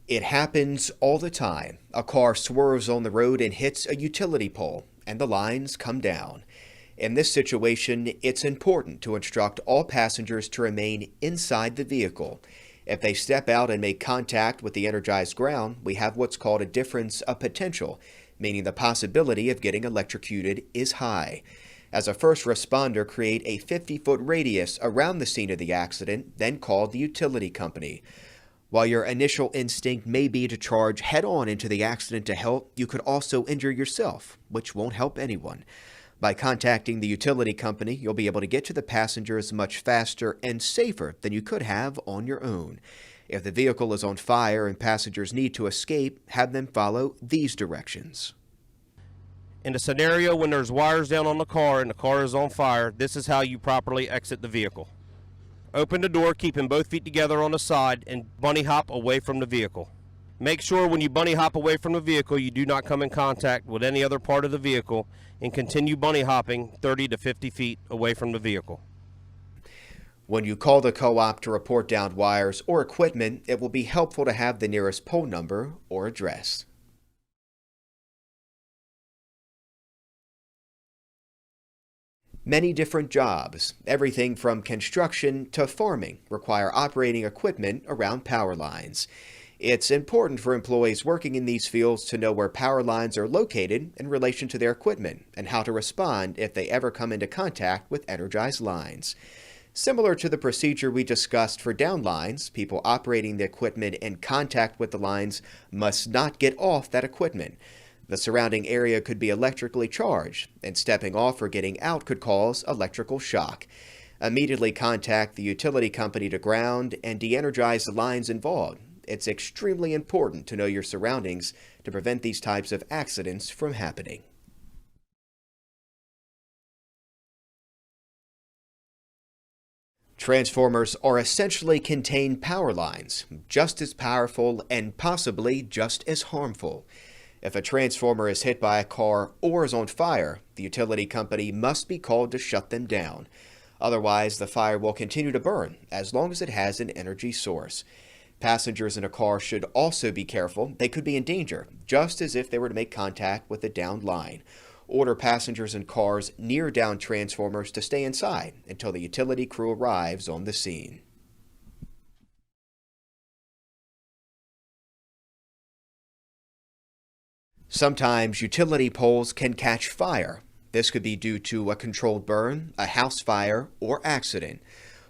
It happens all the time. A car swerves on the road and hits a utility pole, and the lines come down. In this situation, it's important to instruct all passengers to remain inside the vehicle. If they step out and make contact with the energized ground, we have what's called a difference of potential, meaning the possibility of getting electrocuted is high. As a first responder, create a 50-foot radius around the scene of the accident, then call the utility company. While your initial instinct may be to charge head-on into the accident to help, you could also injure yourself, which won't help anyone. By contacting the utility company, you'll be able to get to the passengers much faster and safer than you could have on your own. If the vehicle is on fire and passengers need to escape, have them follow these directions. In a scenario when there's wires down on the car and the car is on fire, this is how you properly exit the vehicle. Open the door, keeping both feet together on the side, and bunny hop away from the vehicle. Make sure when you bunny hop away from the vehicle, you do not come in contact with any other part of the vehicle, and continue bunny hopping 30 to 50 feet away from the vehicle. When you call the co-op to report downed wires or equipment, it will be helpful to have the nearest pole number or address. Many different jobs, everything from construction to farming, require operating equipment around power lines. It's important for employees working in these fields to know where power lines are located in relation to their equipment and how to respond if they ever come into contact with energized lines. Similar to the procedure we discussed for down lines, people operating the equipment in contact with the lines must not get off that equipment. The surrounding area could be electrically charged, and stepping off or getting out could cause electrical shock. Immediately contact the utility company to ground and de-energize the lines involved. It's extremely important to know your surroundings to prevent these types of accidents from happening. Transformers are essentially contained power lines, just as powerful and possibly just as harmful. If a transformer is hit by a car or is on fire, the utility company must be called to shut them down. Otherwise, the fire will continue to burn as long as it has an energy source. Passengers in a car should also be careful. They could be in danger, just as if they were to make contact with a downed line. Order passengers in cars near downed transformers to stay inside until the utility crew arrives on the scene. Sometimes utility poles can catch fire. This could be due to a controlled burn, a house fire, or accident.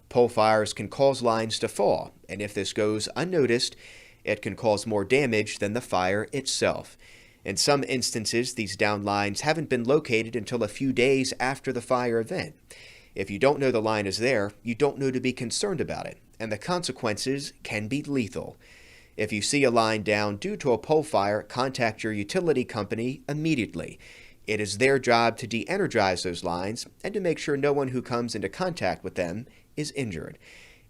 Pole fires can cause lines to fall, and if this goes unnoticed, it can cause more damage than the fire itself. In some instances, these downed lines haven't been located until a few days after the fire event. If you don't know the line is there, you don't know to be concerned about it, and the consequences can be lethal. If you see a line down due to a pole fire, contact your utility company immediately. It is their job to de-energize those lines and to make sure no one who comes into contact with them is injured.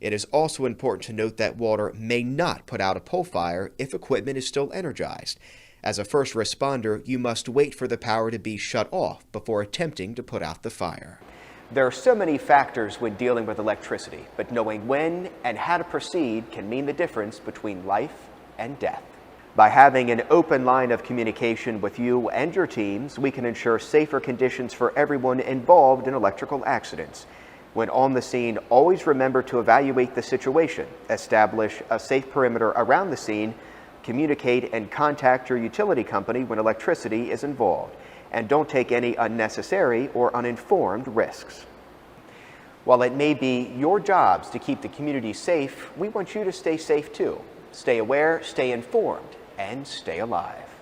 It is also important to note that water may not put out a pole fire if equipment is still energized. As a first responder, you must wait for the power to be shut off before attempting to put out the fire. There are so many factors when dealing with electricity, but knowing when and how to proceed can mean the difference between life and death. By having an open line of communication with you and your teams, we can ensure safer conditions for everyone involved in electrical accidents. When on the scene, always remember to evaluate the situation, establish a safe perimeter around the scene, communicate and contact your utility company when electricity is involved, and don't take any unnecessary or uninformed risks. While it may be your jobs to keep the community safe, we want you to stay safe too. Stay aware, stay informed, and stay alive.